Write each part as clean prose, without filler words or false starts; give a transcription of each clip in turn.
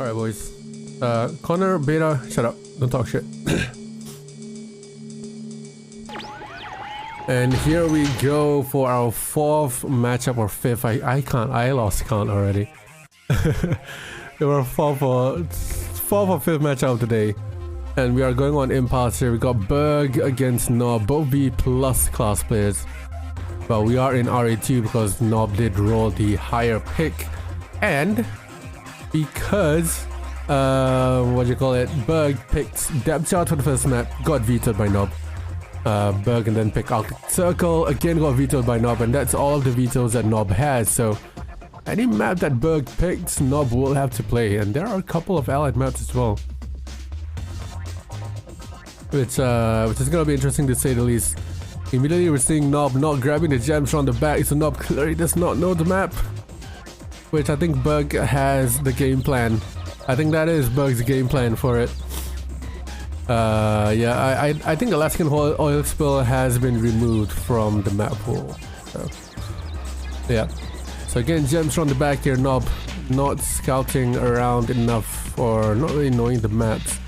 Alright, boys. Connor, Beta, shut up. Don't talk shit. And here we go for our fourth matchup, or fifth. I lost count already. We were fourth or fifth matchup today. And we are going on impasse here. We got Berg against Nawb, both B+ class players. But we are in RA2 because Nawb did roll the higher pick. And because Berg picked depth chart for the first map, got vetoed by Nawb. Berg and then picked Arctic Circle, again got vetoed by Nawb, and that's all of the vetoes that Nawb has. So any map that Berg picks, Nawb will have to play, and there are a couple of allied maps as well, which is gonna be interesting to say the least. Immediately we're seeing Nawb not grabbing the gems from the back, so Nawb clearly does not know the map, which I think Berg has the game plan. I think that is Berg's game plan for it. Yeah, I think Alaskan oil spill has been removed from the map pool. So, yeah. So again, gems from the back here. Nawb not scouting around enough, or not really knowing the maps.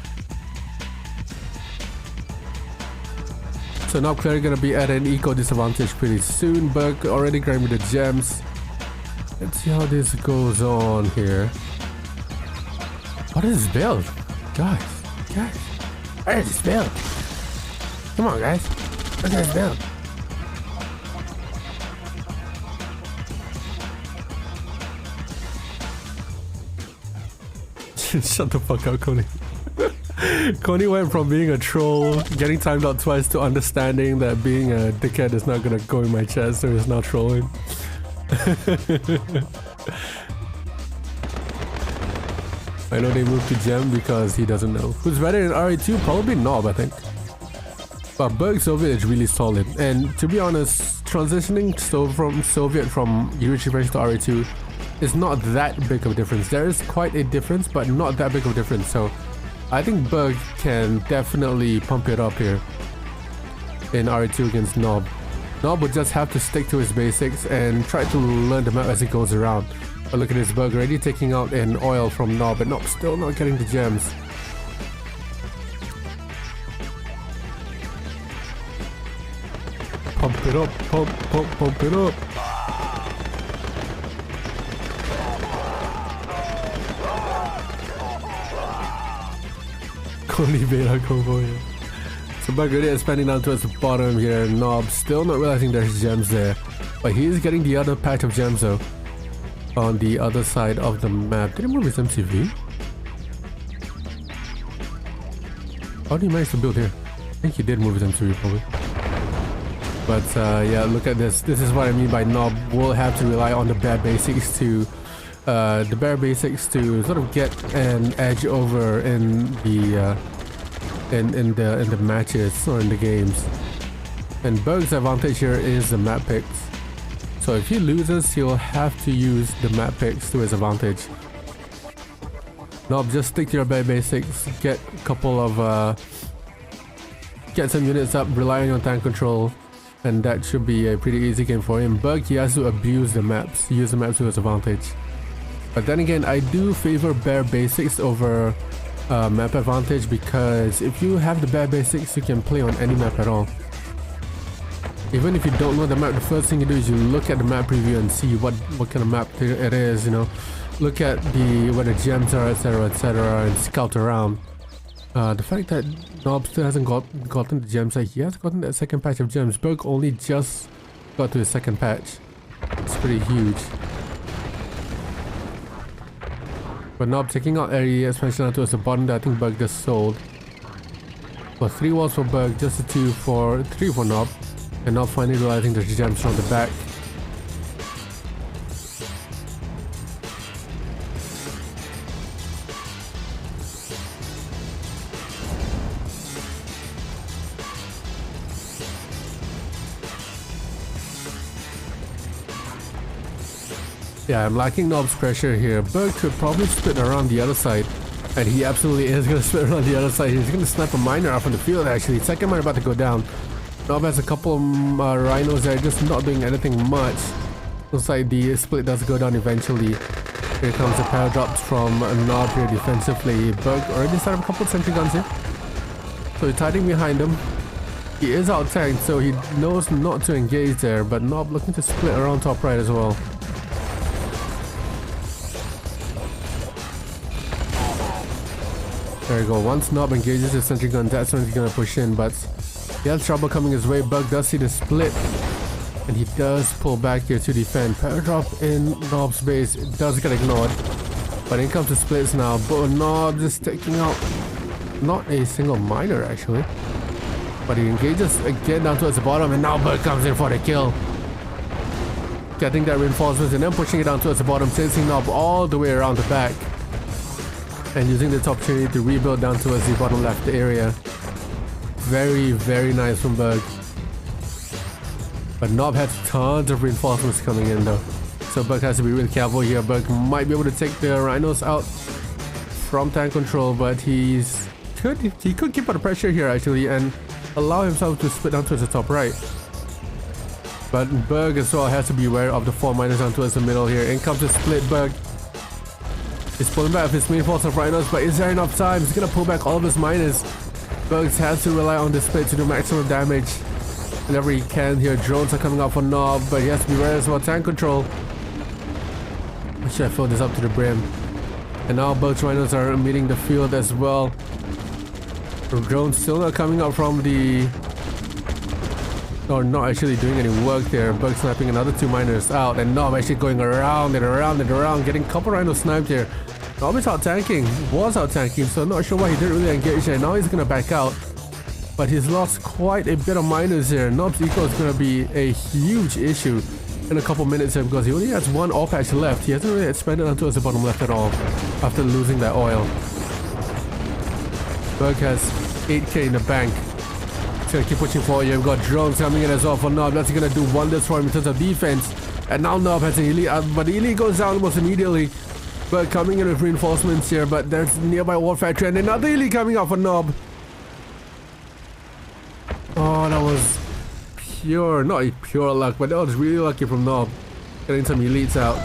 So Nawb clearly gonna be at an eco disadvantage pretty soon. Berg already grabbing the gems. Let's see how this goes on here. What is this build? Guys. What is this build? Come on, guys. Look at this build. Shut the fuck up, Coney. Coney went from being a troll, getting timed out twice, to understanding that being a dickhead is not gonna go in my chest, so he's not trolling. I know they moved to Gem because he doesn't know. Who's better in RA2? Probably Nawb, I think. But Berg Soviet is really solid. And to be honest, transitioning from Soviet from Eurasian to RA2 is not that big of a difference. There is quite a difference, but not that big of a difference. So I think Berg can definitely pump it up here in RA2 against Nawb. Nawb would just have to stick to his basics and try to learn the map as he goes around. But look at this, Berg already taking out an oil from Nawb, but Nawb still not getting the gems. Pump it up, pump it up. Coney Beta combo here. So Berg really expanding down towards the bottom here. Nawb still not realizing there's gems there, but he is getting the other patch of gems though. On the other side of the map. Did he move his MCV? How did he manage to build here? I think he did move his MCV probably. But yeah, look at this. This is what I mean by Nawb will have to rely on the bare basics to sort of get an edge over in the in the matches or in the games. And Berg's advantage here is the map picks. So if he loses, he'll have to use the map picks to his advantage. Nawb, just stick to your bare basics, get a couple of get some units up, relying on tank control, and that should be a pretty easy game for him. Berg, he has to abuse the maps, use the maps to his advantage. But then again, I do favor bare basics over map advantage, because if you have the bare basics, you can play on any map at all. Even if you don't know the map, the first thing you do is you look at the map preview and see what kind of map it is, you know. Look at where the gems are, etc, and scout around. The fact that Nawb still hasn't gotten the gems, like he has gotten that second patch of gems. Berg only just got to his second patch. It's pretty huge. But Nawb taking out area expansion towards the bottom that I think Berg just sold. For 3 walls for Berg, just a 3 for Nawb. And now finally realizing there's gems from the back. Yeah, I'm liking Nawb's pressure here. Berg could probably split around the other side. And he absolutely is going to split around the other side. He's going to snipe a miner off on the field actually. Second miner about to go down. Nawb has a couple of rhinos there, just not doing anything much. Looks like the split does go down eventually. Here comes the power drops from Nawb here defensively. Berg already set up a couple of sentry guns here. So he's hiding behind him. He is out tanked, so he knows not to engage there, but Nawb looking to split around top right as well. There we go. Once Nawb engages his sentry gun, that's when he's gonna push in, but he has trouble coming his way. Berg does see the split, and he does pull back here to defend. Power drop in Nawb's base. It does get ignored, but in comes the splits now. But Nawb just taking out not a single miner actually. But he engages again down towards the bottom, and now Berg comes in for the kill. Getting that reinforcements and then pushing it down towards the bottom, chasing Nawb all the way around the back. And using this opportunity to rebuild down towards the bottom left area. Very, very nice from Berg. But Nawb has tons of reinforcements coming in though. So Berg has to be really careful here. Berg might be able to take the rhinos out from tank control, but he could keep out the pressure here actually and allow himself to split down towards the top right. But Berg as well has to be aware of the 4 miners down towards the middle here. In comes the split. Berg is pulling back with his main force of rhinos, but is there enough time? He's gonna pull back all of his miners. Berg has to rely on the split to do maximum damage whenever he can here. Drones are coming out for Nawb, but he has to be aware as well. Tank control. I should have filled this up to the brim. And now Berg's rhinos are meeting the field as well. The drones still not coming out from the... or not actually doing any work there. Berg sniping another 2 miners out, and Nawb actually going around and around and around, getting a couple rhinos sniped here. Nawb is out tanking, was out tanking, so I'm not sure why he didn't really engage there. Now he's gonna back out, but he's lost quite a bit of miners here. Nawb's eco is gonna be a huge issue in a couple minutes here because he only has 1 ore patch left. He hasn't really expanded onto the bottom left at all after losing that oil. Berg has 8k in the bank. He's gonna keep pushing forward here. We've got drones coming in as well for Nawb. That's gonna do wonders for him in terms of defense. And now Nawb has an elite, but the elite goes down almost immediately. Berg coming in with reinforcements here, but there's nearby war factory and another elite coming out for Nawb. Oh, that was pure, not a pure luck, but that was really lucky from Nawb. Getting some elites out.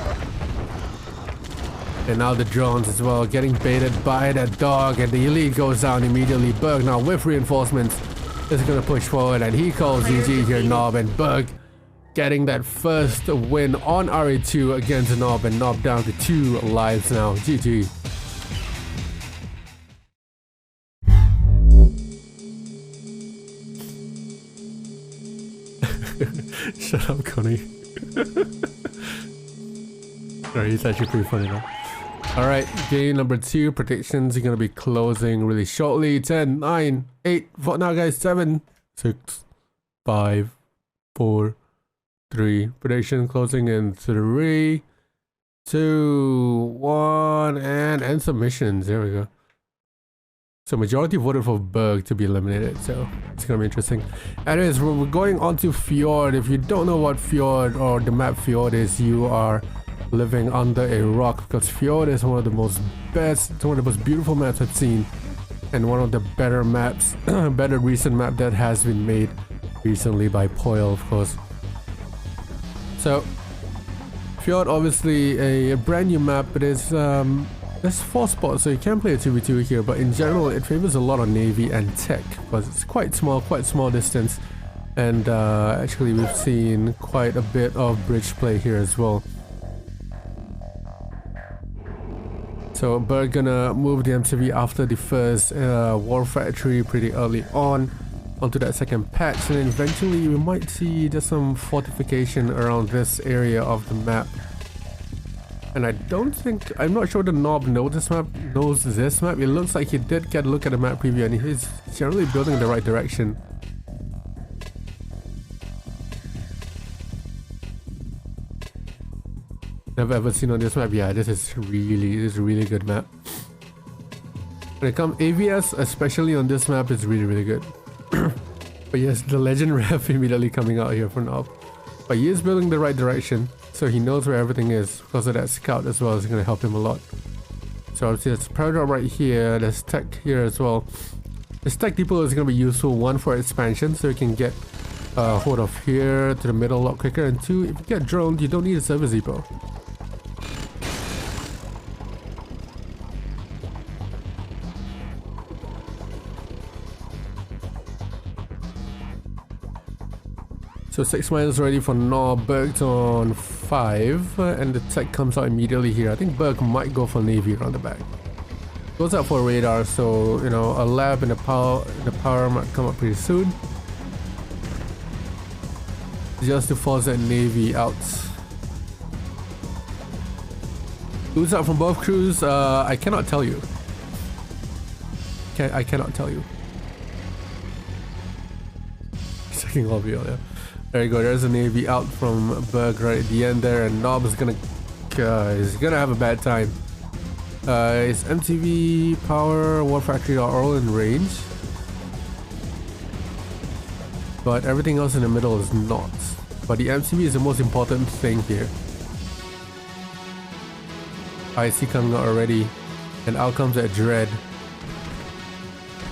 And now the drones as well, getting baited by that dog, and the elite goes down immediately. Berg now with reinforcements is going to push forward, and he calls GG here, Nawb, and Berg getting that first win on RA2 against Nawb, and Nawb down to 2 lives now. GG. Shut up, Connie. Sorry, it's actually pretty funny now. Alright, game number 2, predictions are going to be closing really shortly. 10, 9, 8, for now guys, 7, 6, 5, 4, 3. Prediction closing in 3, 2, 1, and end submissions. There we go. So majority voted for Berg to be eliminated, so it's going to be interesting. Anyways, we're going on to Fjord. If you don't know what Fjord or the map Fjord is, you are living under a rock, because Fjord is one of the most beautiful maps I've seen, and one of the better maps, better recent map that has been made recently by Poil, of course. So Fjord, obviously a brand new map, but it's there's 4 spots, so you can play a 2v2 here, but in general it favors a lot of navy and tech because it's quite small distance, and actually we've seen quite a bit of bridge play here as well. So Berg gonna move the MCV after the first war factory pretty early on onto that second patch, and then eventually we might see just some fortification around this area of the map. And I'm not sure the Nawb knows this map. It looks like he did get a look at the map preview, and he's generally building in the right direction. Never ever seen on this map. Yeah, this is really good map. When it comes AVS, especially on this map, is really good. But yes, the legend ref immediately coming out here for Nawb. But he is building the right direction, so he knows where everything is. Because of that scout as well is going to help him a lot. So obviously there's power drop right here, there's tech here as well. This tech depot is going to be useful, 1 for expansion, so you can get hold of here to the middle a lot quicker, and 2, if you get drones, you don't need a service depot. So 6 minus ready for Nawb. Berg's on 5, and the tech comes out immediately here. I think Berg might go for Navy around the back. Goes out for radar, so you know, a lab and the power might come up pretty soon. Just to force that Navy out. Who's out from both crews? I cannot tell you. I cannot tell you. Checking all view, yeah. There you go. There's a Navy out from Berg right at the end there, and Nawb is gonna have a bad time. His MTV, power, war factory are all in range, but everything else in the middle is not. But the MTV is the most important thing here. IC coming out already, and out comes that Dread.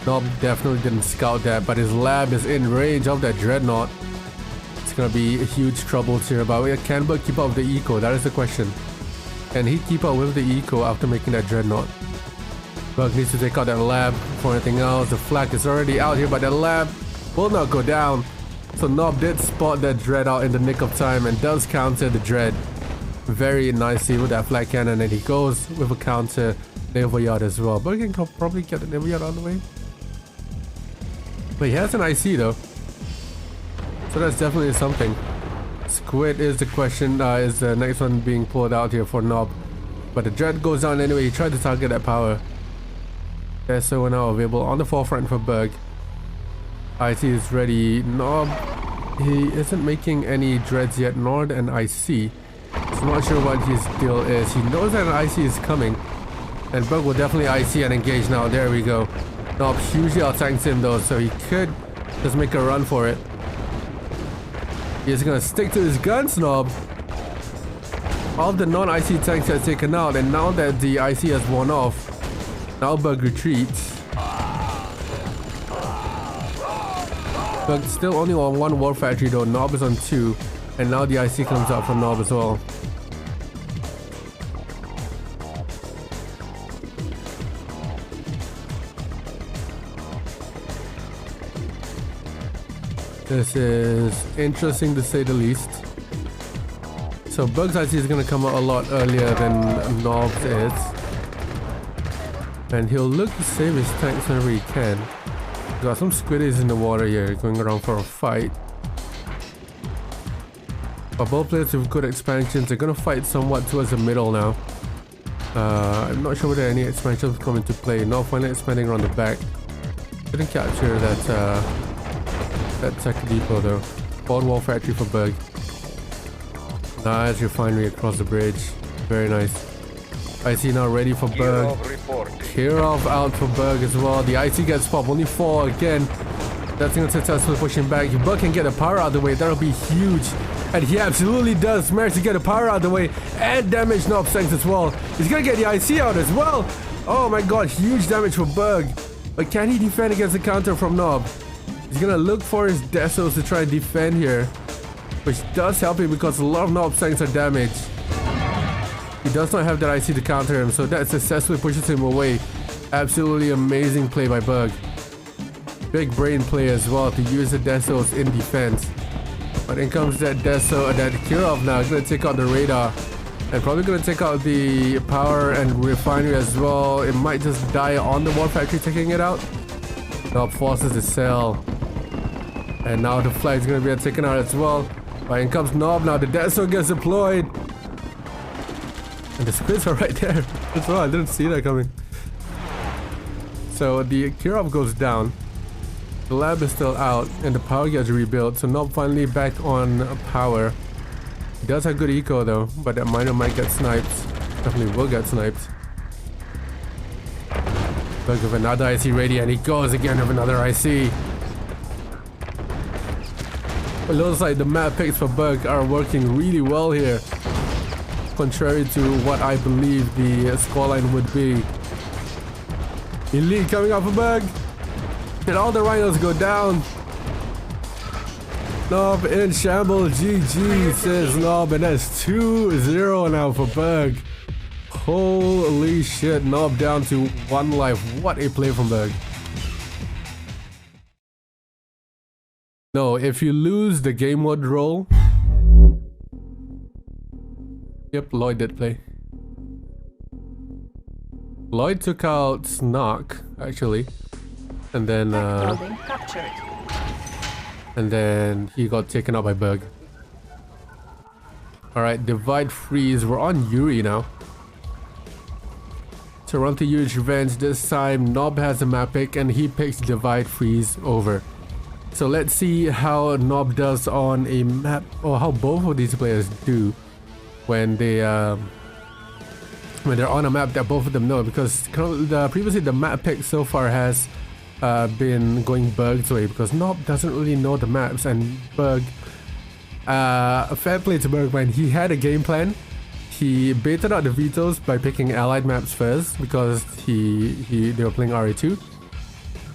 Nawb definitely didn't scout that, but his lab is in range of that Dreadnought. It's gonna be huge trouble here, but can Berg keep up with the eco? That is the question. Can he keep up with the eco after making that Dreadnought? Berg needs to take out that lab for anything else. The flag is already out here, but that lab will not go down. So Nawb did spot that Dread out in the nick of time and does counter the Dread very nicely with that flag cannon, and he goes with a counter naval yard as well. Berg can probably get the naval yard out of the way. But he has an IC though, so that's definitely something. Squid is the question, is the next one being pulled out here for Nawb. But the Dread goes down anyway. He tried to target that power. So now available on the forefront for Berg. IC is ready. Nawb, he isn't making any Dreads yet, nor an IC. So not sure what his deal is. He knows that an IC is coming, and Berg will definitely IC and engage now. There we go. Nawb hugely outtanks him though, so he could just make a run for it. He's gonna stick to his guns, Nawb. All of the non-IC tanks are taken out, and now that the IC has worn off, now Berg retreats. Berg still only on 1 war factory though. Nawb is on 2, and now the IC comes out from Nawb as well. This is interesting to say the least. So Berg's IC is going to come out a lot earlier than Nawb's is. And he'll look to save his tanks whenever he can. Got some squiddies in the water here going around for a fight. But both players with good expansions are going to fight somewhat towards the middle now. I'm not sure whether any expansions come into play. Now finally expanding around the back. Couldn't capture that tech depot though. Fjord wall factory for Berg. Nice refinery across the bridge. Very nice. IC now ready for Berg. Kirov out for Berg as well. The IC gets popped. Only 4 again. That's going to successfully push him back. If Berg can get the power out of the way, that'll be huge. And he absolutely does manage to get the power out of the way and damage Nawb's tanks as well. He's going to get the IC out as well. Oh my god, huge damage for Berg. But can he defend against the counter from Nawb? He's gonna look for his Desos to try and defend here, which does help him because a lot of Nawb's tanks are damaged. He does not have that IC to counter him, so that successfully pushes him away. Absolutely amazing play by Berg. Big brain play as well to use the Desos in defense. But in comes that Deso, that Kirov now is gonna take out the radar and probably gonna take out the power and refinery as well. It might just die on the war factory taking it out. Nawb forces the cell. And now the flag is going to be taken out as well. But in comes Nawb now. The Deso gets deployed. And the squids are right there as well. I didn't see that coming. So the Kirov goes down. The lab is still out. And the power gets rebuilt. So Nawb finally back on power. He does have good eco though. But that miner might get sniped. Definitely will get sniped. Berg with another IC ready. And he goes again with another IC. It looks like the map picks for Berg are working really well here, contrary to what I believe the scoreline would be. Elite coming out for Berg, and all the rhinos go down. Nawb in shambles. GG says Nawb, and that's 2-0 now for Berg. Holy shit, Nawb down to 1 life. What a play from Berg. No, if you lose the game mode roll... Yep, Lloyd did play. Lloyd took out Snark, actually. And then... and then he got taken out by Berg. Alright, divide freeze. We're on Yuri now. So run to Yuri's revenge. This time Nawb has a map pick and he picks divide freeze over. So let's see how Nawb does on a map, or how both of these players do when they're on a map that both of them know, because previously the map pick so far has been going Berg's way, because Nawb doesn't really know the maps, and Berg, fair play to Berg, man, he had a game plan. He baited out the vetoes by picking allied maps first, because they were playing RA2.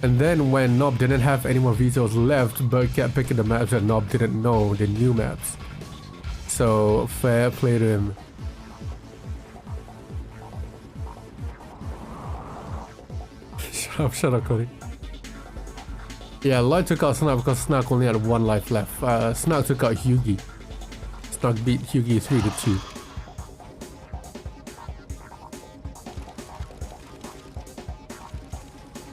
And then when Nawb didn't have any more vetoes left, Berg kept picking the maps that Nawb didn't know, the new maps. So fair play to him. Shut up, Cody. Yeah, Lloyd took out Snark because Snark only had 1 life left. Snark took out Hughie. Snark beat Hughie 3-2.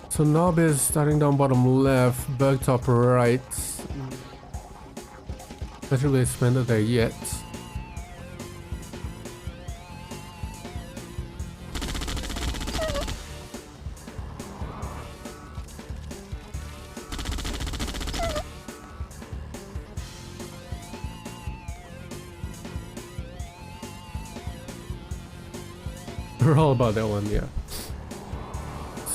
So Nawb is starting down bottom left, Berg top right. Not really expanded there yet. We're all about that one, yeah.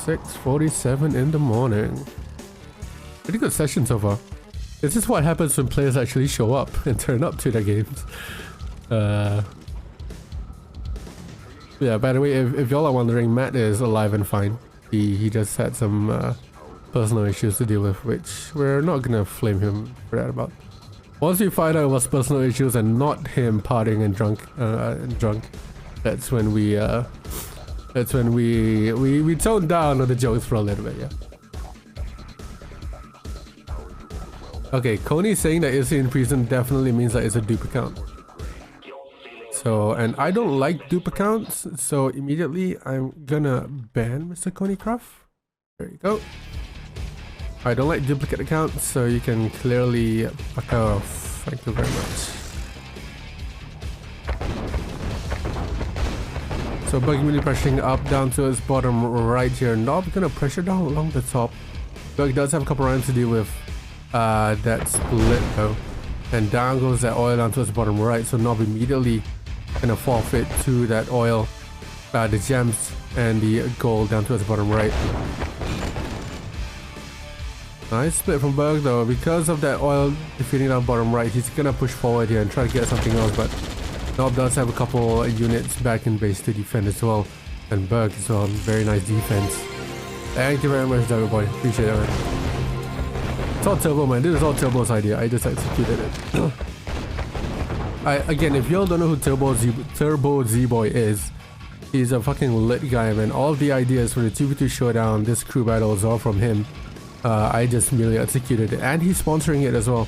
6:47 in the morning. Pretty good session so far. This is what happens when players actually show up and turn up to their games. Yeah, by the way, if y'all are wondering, Matt is alive and fine. He just had some personal issues to deal with, which we're not gonna flame him for that about. Once we find out it was personal issues and not him partying and drunk, that's when we tone down on the jokes for a little bit, yeah. Okay, Coney saying that it's in prison definitely means that it's a dupe account. So, and I don't like dupe accounts, so immediately I'm gonna ban Mr. Coney Craft. There you go. I don't like duplicate accounts, so you can clearly fuck off. Thank you very much. So Berg really pressuring up down towards bottom right here. Nawb gonna pressure down along the top. Berg does have a couple rounds to deal with that split though. And down goes that oil down towards the bottom right. So Nawb immediately gonna forfeit to that oil, the gems and the gold down towards the bottom right. Nice split from Berg though. Because of that oil defeating down bottom right, he's gonna push forward here and try to get something else, but Nawb does have a couple units back in base to defend as well. And Berg as well. Very nice defense. Thank you very much, Duggar boy. Appreciate it, man. It's all Turbo, man. This is all Turbo's idea. I just executed it. Again, if y'all don't know who Turbo Z-Boy is, he's a fucking lit guy, man. All the ideas for the 2v2 showdown, this crew battle is all from him. I just merely executed it. And he's sponsoring it as well.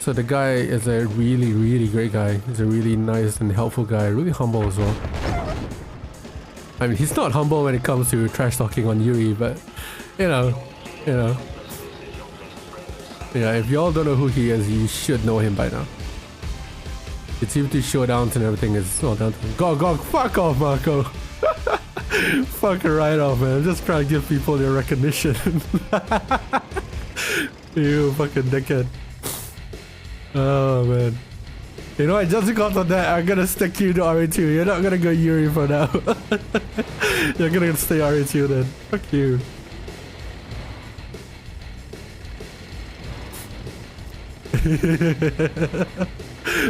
So the guy is a really, really great guy. He's a really nice and helpful guy. Really humble as well. I mean, he's not humble when it comes to trash talking on Yuri, but you know. Yeah, if y'all don't know who he is, you should know him by now. The team to showdowns and everything is all down to him. Go, fuck off, Marko. Fuck right off, man. I'm just trying to give people their recognition. You fucking dickhead. Oh man. You know what, just because of that, I'm gonna stick you to RA2. You're not gonna go Yuri for now. You're gonna stay RA2 then. Fuck you.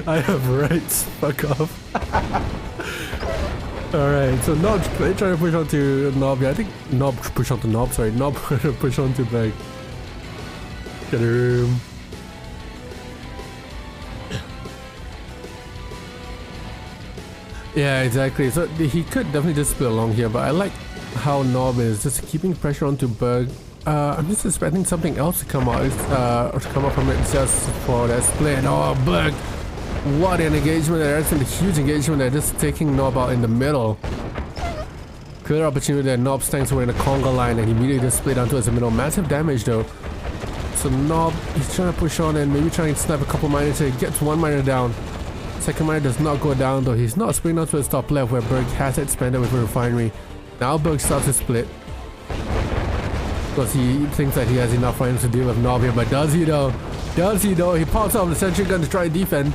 I have rights. Fuck off. Alright, so Nawb trying to push on to Nawb. Yeah, I think Nawb push on to Nawb, sorry. Nawb push on to Berg. Get him. Yeah, exactly. So he could definitely just split along here, but I like how Nawb is just keeping pressure onto Berg I'm just expecting something else to come out, to come up from it just for that split. Oh, Berg! What an engagement there! It's a huge engagement there, just taking Nawb out in the middle. Clear opportunity there. Nawb's tanks were in a conga line and he immediately just split down towards the middle. Massive damage though. So Nawb, he's trying to push on and maybe trying to snap a couple miners here. Gets one miner down. Second miner does not go down though. He's not sprinting out to his top left where Berg has expanded with a refinery. Now Berg starts to split. Because he thinks that he has enough miners to deal with Nawb here. But does he though? Does he though? He pops out the sentry gun to try and defend.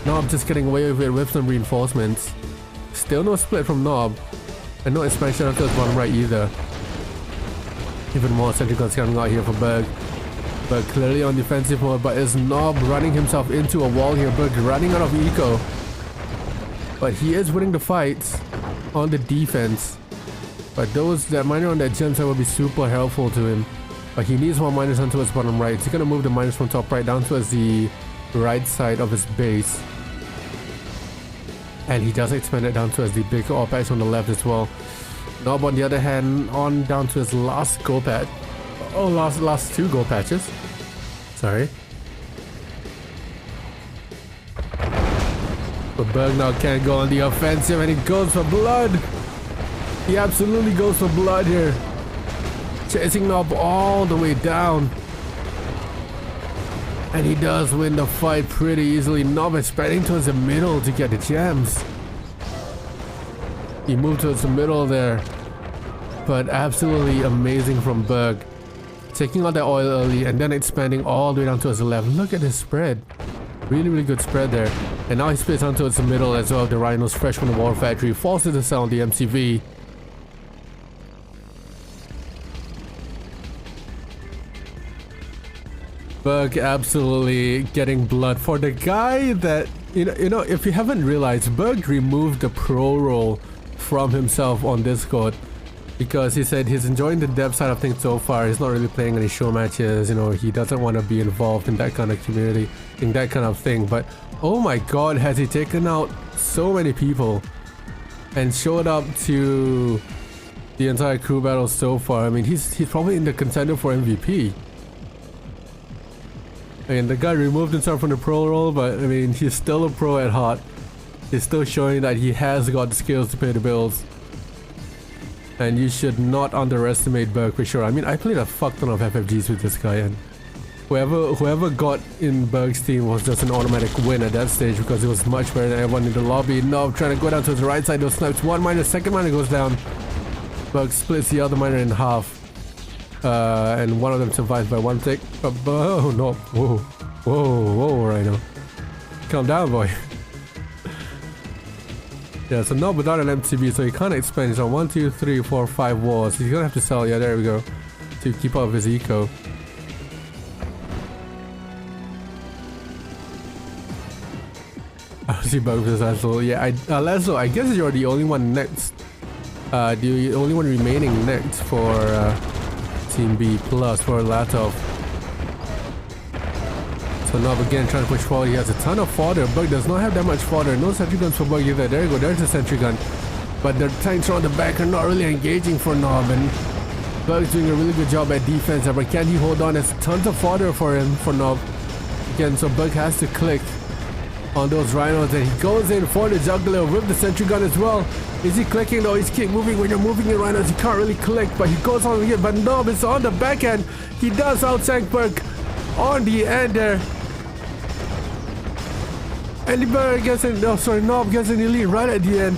Nawb just getting away with it with some reinforcements. Still no split from Nawb. And no expansion after his bottom right either. Even more sentry guns coming out here for Berg. Berg clearly on defensive mode, but is Nawb running himself into a wall here. Berg running out of eco. But he is winning the fights on the defense. But that miner on that gem side will be super helpful to him. But he needs more miners onto his bottom right. He's gonna move the miners from top right down towards the right side of his base. And he does expand it down towards the big ore patch on the left as well. Nawb on the other hand, on down to his last gold patch. Oh, last two gold patches. Sorry. But Berg now can't go on the offensive and he goes for blood. He absolutely goes for blood here. Chasing Nawb all the way down. And he does win the fight pretty easily. Nawb is spreading towards the middle to get the gems. He moved towards the middle there. But absolutely amazing from Berg. Taking out that oil early and then expanding all the way down towards the left. Look at this spread. Really, really good spread there. And now he splits down towards the middle as well. The Rhinos fresh from the War Factory. Forces to sell the MCV. Berg absolutely getting blood for the guy that, you know, if you haven't realized, Berg removed the pro role from himself on Discord because he said he's enjoying the dev side of things so far. He's not really playing any show matches, you know, he doesn't want to be involved in that kind of community, in that kind of thing. But oh my god, has he taken out so many people and showed up to the entire crew battle so far. I mean, he's probably in the contender for MVP. And the guy removed himself from the pro role, but I mean, he's still a pro at heart. He's still showing that he has got the skills to pay the bills. And you should not underestimate Berg for sure. I mean, I played a fuck ton of FFGs with this guy, and whoever got in Berg's team was just an automatic win at that stage because it was much better than everyone in the lobby. Nawb trying to go down to the right side, those snipes. One miner, second miner goes down. Berg splits the other miner in half. And one of them survives by one tick. Oh no! Whoa, whoa, right now. Calm down, boy. Yeah, so Nawb without an MCB, so he can't expand. He's on 1, 2, 3, 4, 5 walls. He's gonna have to sell. Yeah, there we go. To keep up with his eco. I see Berg versus Lazlo. Yeah, Lazlo, I guess you're the only one next. The only one remaining next for Team B plus for Latof. So Nawb again trying to push forward. He has a ton of fodder. Berg does not have that much fodder. No sentry guns for Berg either. There you go. There's a sentry gun. But the tanks on the back are not really engaging for Nawb. And Berg's doing a really good job at defense. But can he hold on? There's tons of fodder for him, for Nawb. Again, so Berg has to click on those rhinos. And he goes in for the juggler with the sentry gun as well. Is he clicking though? He's keep moving. When you're moving in rhinos, you can't really click. But he goes on here. But Nawb is on the back end. He does outtank Berg on the end there. And Berg gets in, no sorry, Nawb gets an elite right at the end.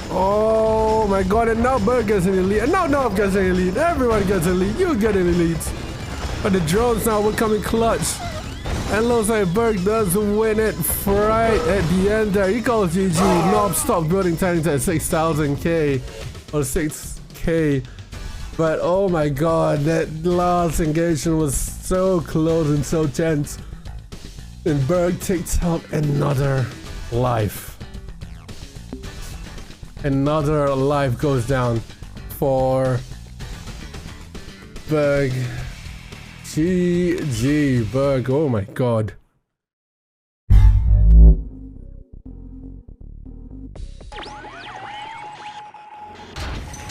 Oh my god, and now Berg gets an elite, and now Nawb gets an elite. Everyone gets an elite, you get an elite. But the drones now will come in clutch. And looks like Berg does win it right at the end there. He calls GG. Nawb stopped building tanks at 6,000k or 6k. But oh my god, that last engagement was so close and so tense. And Berg takes out another life. Another life goes down for Berg. GG, Berg. Oh my god.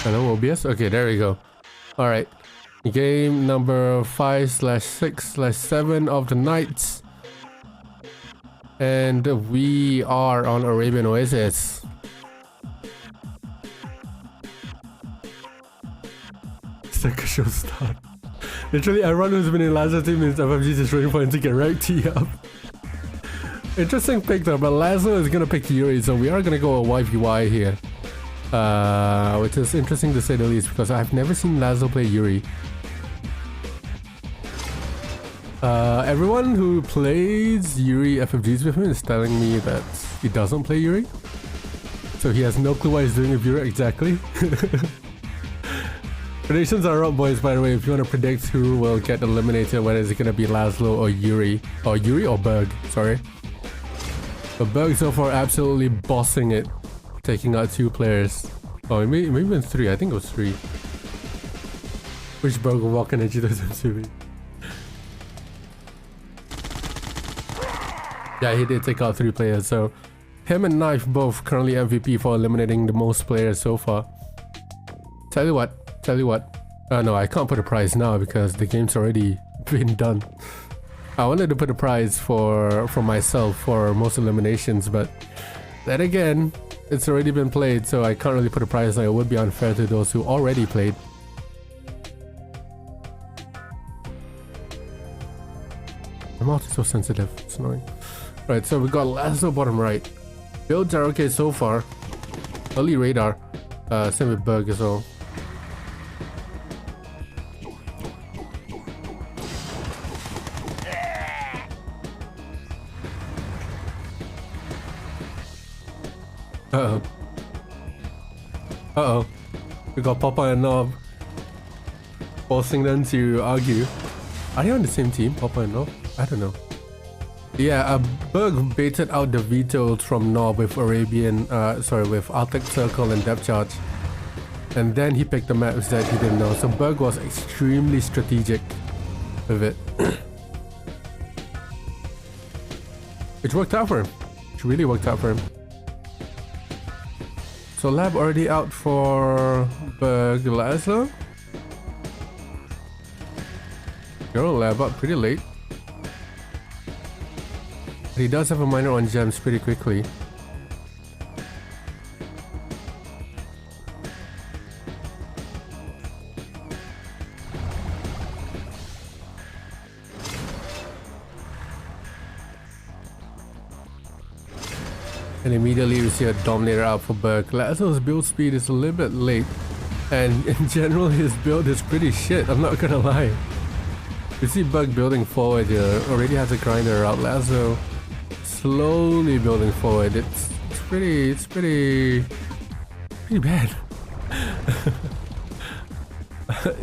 Hello, OBS? Okay, there we go. Alright. Game number 5/6/7 of the night. And we are on Arabian Oasis. Second show start. Literally everyone who's been in Lazlo team is FFG just waiting for him to get right tee up. Interesting pick though, but Lazlo is gonna pick Yuri, so we are gonna go a YVY here. Which is interesting to say the least, because I've never seen Lazlo play Yuri. Everyone who plays Yuri FFGs with him is telling me that he doesn't play Yuri. So he has no clue what he's doing with Yuri exactly. Predictions are up, boys, by the way. If you want to predict who will get eliminated, whether it's gonna be Lazlo or Yuri. Or Yuri or Berg, sorry. But Berg so far absolutely bossing it. Taking out 2 players. Oh, maybe even 3. I think it was 3. Which Berg will walk in into the TV? Yeah, he did take out 3 players, so him and Knife both currently MVP for eliminating the most players so far. Tell you what. No, I can't put a prize now because the game's already been done. I wanted to put a prize for myself for most eliminations, but then again, it's already been played, so I can't really put a prize now. It would be unfair to those who already played. My mouth is so sensitive, it's annoying. Right, so we got Lazlo bottom right. Builds are okay so far. Early radar. Same with Berg as well. Uh-oh. We got Papa and Nawb. Forcing them to argue. Are they on the same team, Papa and Nawb? I don't know. Yeah, Burg baited out the vetoes from Nawb with with Arctic Circle and Depth Charge. And then he picked the maps that he didn't know. So Burg was extremely strategic with it. Which worked out for him. Which really worked out for him. So lab already out for Berg. Lazlo. Girl lab up pretty late. But he does have a minor on gems pretty quickly. And immediately we see a Dominator out for Berg. Lazlo's build speed is a little bit late. And in general his build is pretty shit, I'm not gonna lie. You see Berg building forward here, already has a grinder out. Lazlo slowly building forward. It's pretty bad.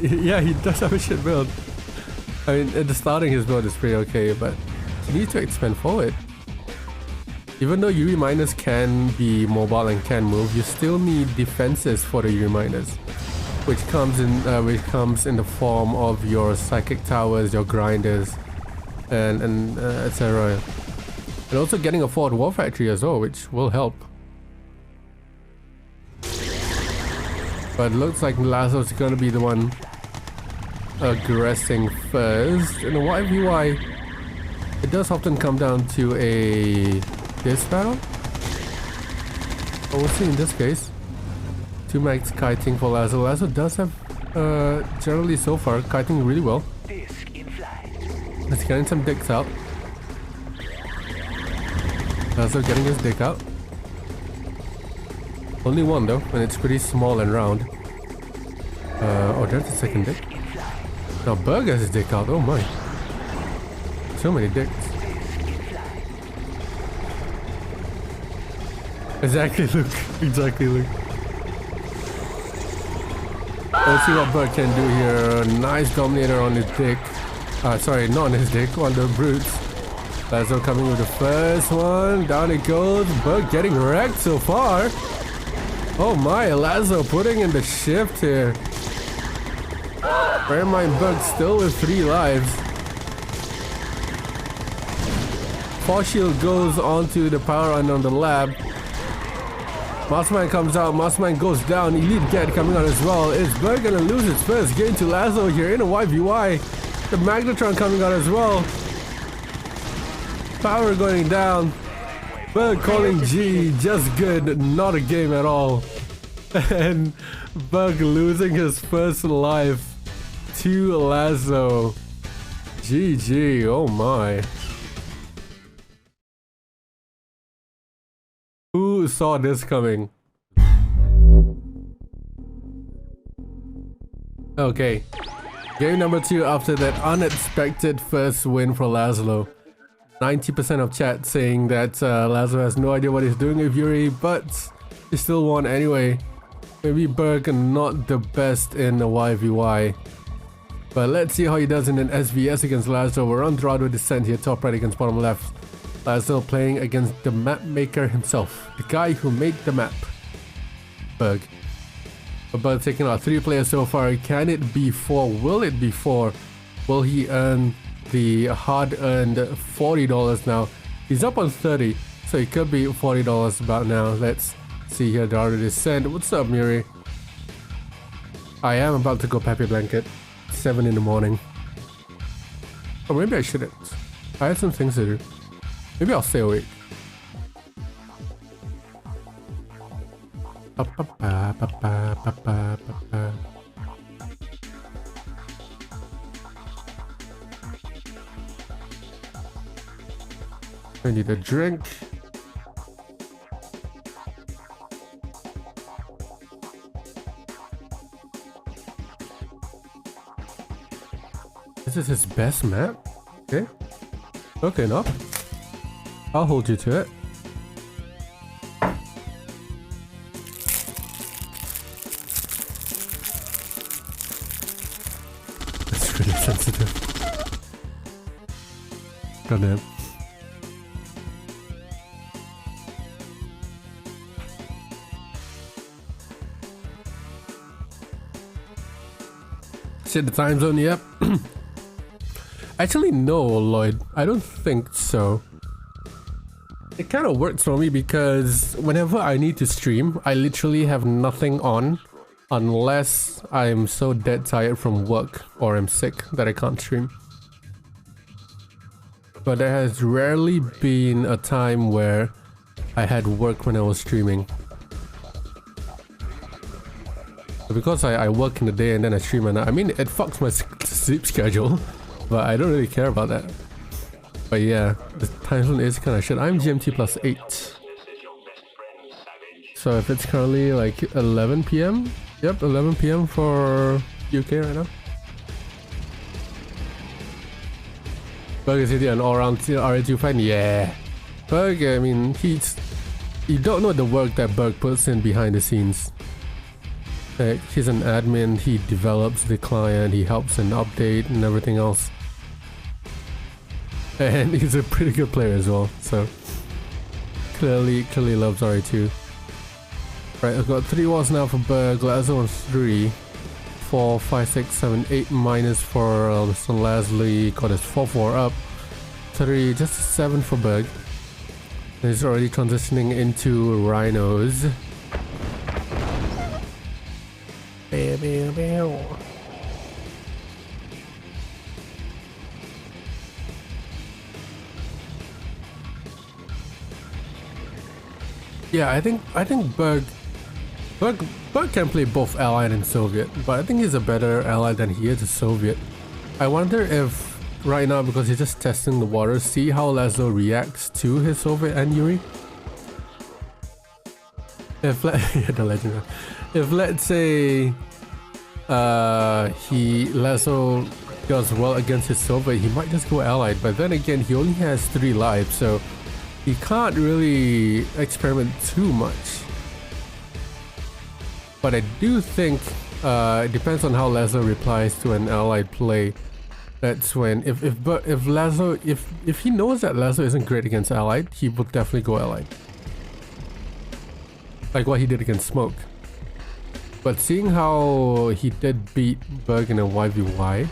Yeah, he does have a shit build. I mean, at the starting his build is pretty okay, but he needs to expand forward. Even though Yuri miners can be mobile and can move, you still need defenses for the Yuri miners, which comes in the form of your psychic towers, your grinders, and etc. And also getting a forward war factory as well, which will help. But it looks like Lazlo's gonna be the one aggressing first. In a YVY, it does often come down to this battle. But we'll see in this case. 2 max kiting for Lazlo. Lazlo does have, generally so far, kiting really well. He's getting some dicks out. Lazlo getting his dick out. Only one though, and it's pretty small and round. Oh, there's the second dick. Now Berg has his dick out, oh my. So many dicks. Exactly, Luke. Exactly, Luke. Let's see what Berg can do here. Nice Dominator on his dick. Sorry, not on his dick, on the brutes. Lazlo coming with the first one. Down it goes. Berg getting wrecked so far. Oh my, Lazlo putting in the shift here. Bear in mind, Berg still with 3 lives. Force shield goes onto the power run on the lab. Mastermind comes out, Mastermind goes down, Elite Get coming out as well. Is Berg gonna lose his first game to Lazlo here in a 1v1? The Magnetron coming out as well. Power going down. Berg calling G, just good, not a game at all. And Berg losing his first life to Lazlo. GG, oh my. Who saw this coming? Okay, game number 2 after that unexpected first win for Lazlo. 90% of chat saying that Lazlo has no idea what he's doing with Yuri, but he still won anyway. Maybe Berg not the best in a YVY. But let's see how he does in an SVS against Lazlo. We're on Dorado Descent here, top right against bottom left. Lazlo playing against the map maker himself, the guy who made the map, Berg. Berg taking out 3 players so far. Can it be 4? Will it be 4? Will he earn the hard-earned $40 now? He's up on 30, so it could be $40 about now. Let's see here, Dorado Descent. What's up, Muri? I am about to go Pepe Blanket. 7 in the morning. Or maybe I shouldn't. I have some things to do. Maybe I'll stay awake. I need a drink. This is his best map? Okay. Okay, no. I'll hold you to it. It's really sensitive. Goddamn. Shit, the time zone, yep. Actually, no, Lloyd. I don't think so. It kind of works for me because whenever I need to stream, I literally have nothing on unless I'm so dead tired from work or I'm sick that I can't stream. But there has rarely been a time where I had work when I was streaming. Because I work in the day and then I stream at night. I mean, it fucks my sleep schedule, but I don't really care about that. But yeah, the time zone is kind of shit. I'm GMT plus 8. So if it's currently like 11 PM, yep, 11 PM for UK right now. Berg is an all-round RA2 fan, yeah. Berg, I mean, you don't know the work that Berg puts in behind the scenes. He's an admin, he develops the client, he helps in update and everything else. And he's a pretty good player as well, so clearly loves RA2. Right, I've got 3 walls now for Berg, Lazlo on 3, 4, 5, 6, 7, 8 minus for Lazlo, got his 4-4 up, 3, just 7 for Berg. And he's already transitioning into Rhinos. Yeah, I think Berg can play both Allied and Soviet, but I think he's a better Allied than he is a Soviet. I wonder if right now, because he's just testing the waters, see how Lazlo reacts to his Soviet and Yuri. If yeah, the legend. If let's say Lazlo does well against his Soviet, he might just go Allied, but then again he only has 3 lives, so he can't really experiment too much. But I do think it depends on how Lazlo replies to an Allied play. That's when if Lazlo if he knows that Lazlo isn't great against Allied, he will definitely go Allied. Like what he did against Smoke. But seeing how he did beat Berg in a 1v1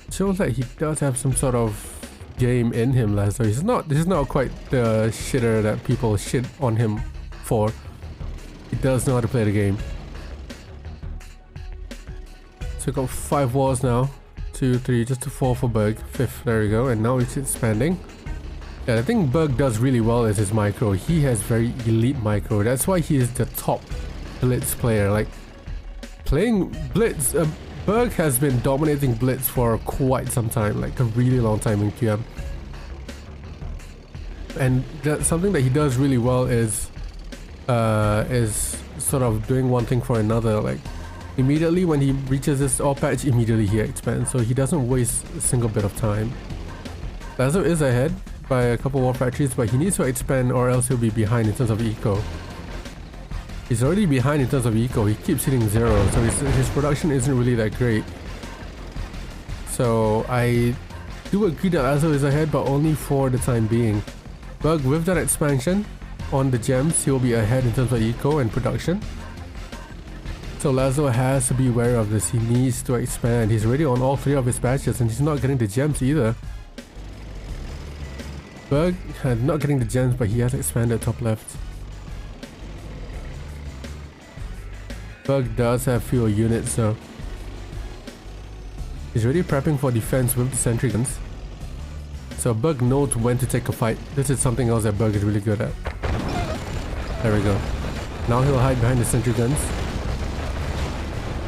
shows that he does have some sort of game in him, Lazlo. This is not quite the shitter that people shit on him for. He does know how to play the game. So we got 5 walls now. 2, 3, just a 4 for Berg. 5th, there we go. And now it's expanding. Yeah, the thing Berg does really well is his micro. He has very elite micro. That's why he is the top Blitz player. Like, playing Blitz, Berg has been dominating Blitz for quite some time. Like, a really long time in QM. And something that he does really well is sort of doing one thing for another. Like, immediately when he reaches this ore patch, immediately he expands, so he doesn't waste a single bit of time. Lazlo is ahead by a couple more factories, but he needs to expand or else he'll be behind in terms of eco. He's already behind in terms of eco. He keeps hitting 0, so his production isn't really that great. So I do agree that Lazlo is ahead, but only for the time being. Berg, with that expansion on the gems, he'll be ahead in terms of eco and production. So Lazlo has to be wary of this. He needs to expand. He's already on all 3 of his patches and he's not getting the gems either. Berg not getting the gems, but he has expanded top left. Berg does have fewer units, so he's already prepping for defense with the sentry guns. So Berg knows when to take a fight. This is something else that Berg is really good at. There we go. Now he'll hide behind the sentry guns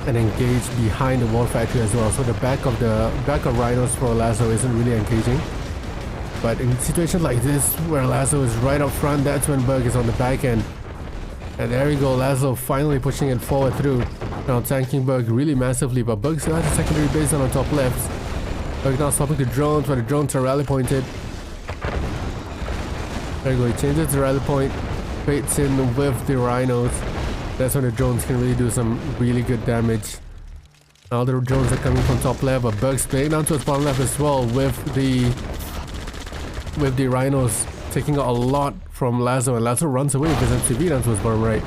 and engage behind the wall factory as well. So the back of rhinos for Lazlo isn't really engaging. But in situations like this where Lazlo is right up front, that's when Berg is on the back end. And there we go, Lazlo finally pushing it forward through. Now tanking Berg really massively, but Berg still has a secondary base down on top left. Berg now stopping the drones, but the drones are rally pointed. There we go, he changes the rally point, baits in with the rhinos. That's when the drones can really do some really good damage. Now the drones are coming from top left, but Berg's playing down towards bottom left as well with the rhinos taking out a lot from Lazlo, and Lazlo runs away with his MCV down towards bottom right.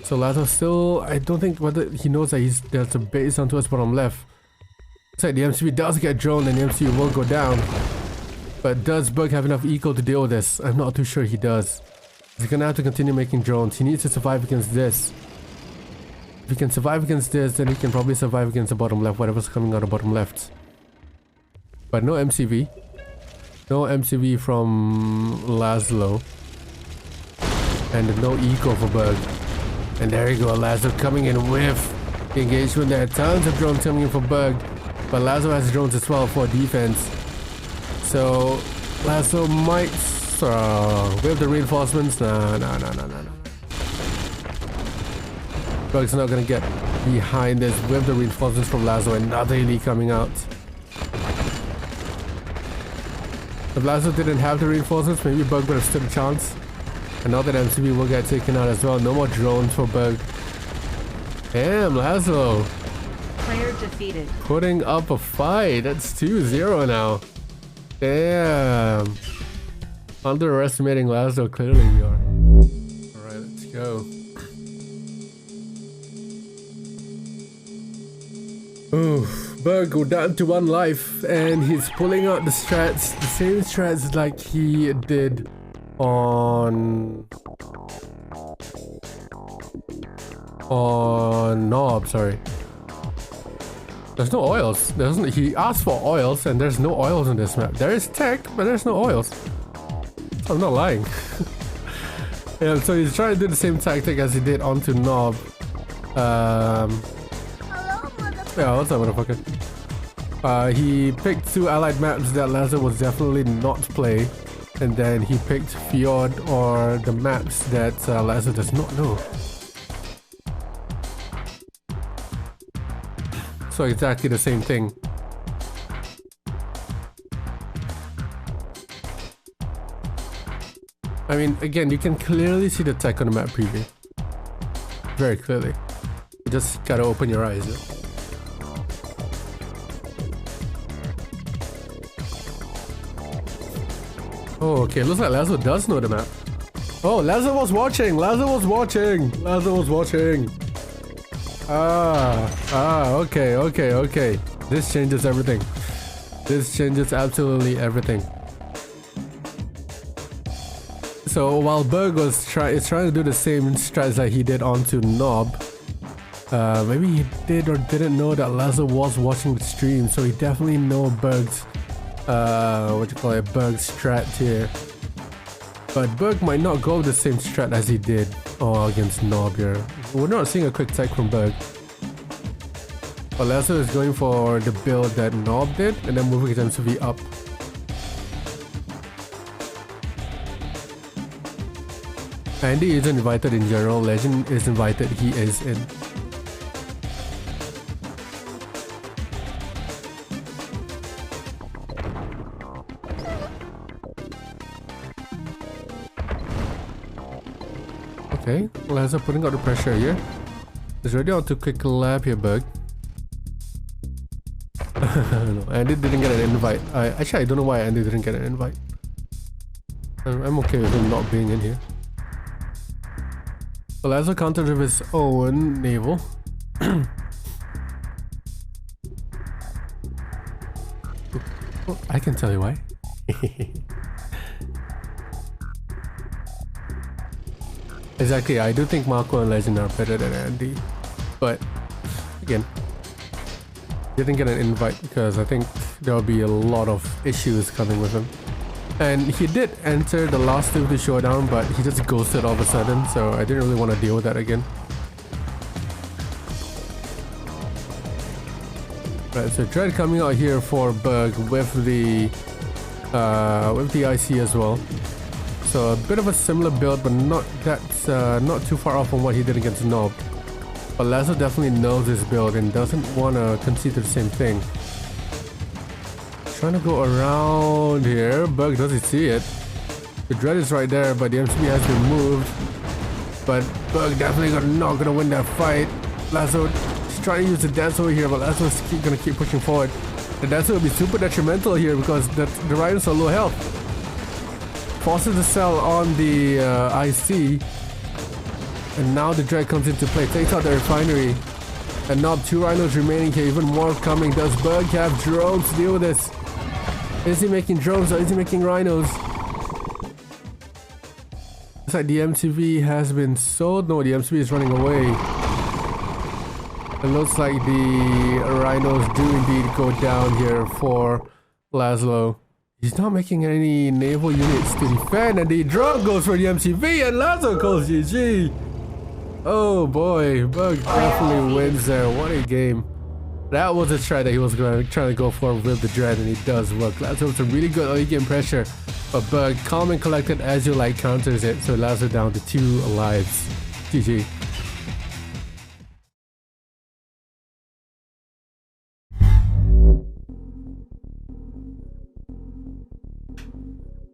So Lazlo still, I don't think whether he knows that there's a base down towards bottom left. It's like the MCV does get droned and the MCV will go down. But does Berg have enough eco to deal with this? I'm not too sure he does. He's gonna have to continue making drones. He needs to survive against this. If he can survive against this, then he can probably survive against the bottom left, whatever's coming out of bottom left. But no MCV. No MCV from Lazlo. And no eco for Berg. And there you go, Lazlo coming in with the engagement. There are tons of drones coming in for Berg. But Lazlo has drones as well for defense. So Lazlo might... with the reinforcements, no. Berg's not gonna get behind this with the reinforcements from Lazlo. Another elite coming out. If Lazlo didn't have the reinforcements, maybe Berg would have stood a chance. And now that MCB will get taken out as well. No more drones for Berg. Damn, Lazlo. Player defeated. Putting up a fight. That's 2-0 now. Damn. Underestimating Lazlo, clearly we are. Alright, let's go. Oof, Berg go down to 1 life and he's pulling out the strats, the same strats like he did on Nawb, sorry. There's no oils. He asked for oils and there's no oils on this map. There is tech, but there's no oils. I'm not lying. Yeah, so he's trying to do the same tactic as he did onto Nawb. Yeah, what's up, motherfucker? He picked 2 allied maps that Lazlo would definitely not play. And then he picked Fjord or the maps that Lazlo does not know. So exactly the same thing. I mean, again, you can clearly see the tech on the map preview. Very clearly. You just gotta open your eyes. Oh, okay. Looks like Lazlo does know the map. Oh, Lazlo was watching. Okay. This changes everything. This changes absolutely everything. So while Berg is trying to do the same strats that he did onto Nawb, maybe he did or didn't know that Lazlo was watching the stream, so he definitely know Berg's Berg's strat here. But Berg might not go with the same strat as he did against Nawb here. We're not seeing a quick tech from Berg. But Lazlo is going for the build that Nawb did and then moving his MCV up. Andy isn't invited in general, Legend is invited, he is in. Okay, Lazlo putting out the pressure here. He's ready on to quick lab here, Berg. No, Andy didn't get an invite. Actually, I don't know why Andy didn't get an invite. I'm okay with him not being in here. So Lazlo countered with his own naval. Oh, I can tell you why. Exactly, I do think Marko and Legend are better than Andy. But, again, didn't get an invite because I think there will be a lot of issues coming with him. And he did enter the last two of the Showdown, but he just ghosted all of a sudden, so I didn't really want to deal with that again. Right, so Dread coming out here for Berg with the IC as well. So a bit of a similar build, but not too far off from what he did against Nawb. But Lazlo definitely knows his build and doesn't want to concede to the same thing. Trying to go around here. Berg doesn't see it. The Dread is right there, but the MCB has been moved. But Berg definitely not gonna win that fight. Lazlo is trying to use the dance over here, but Lazlo is gonna keep pushing forward. The dance will be super detrimental here because the Rhinos are low health. Forces the cell on the IC. And now the Dread comes into play. Takes out the refinery. And now 2 Rhinos remaining here. Even more coming. Does Berg have drones to deal with this? Is he making drones or is he making Rhinos? Looks like the MCV has been sold. No, the MCV is running away. It looks like the Rhinos do indeed go down here for Lazlo. He's not making any naval units to defend, and the drone goes for the MCV, and Lazlo calls GG. Oh boy, Berg definitely wins there. What a game. That was a try that he was trying to go for with the Dread, and it does work. Lazlo with some really good early game pressure, but Berg calm and collected as you like counters it, so Lazlo down to 2 lives. GG.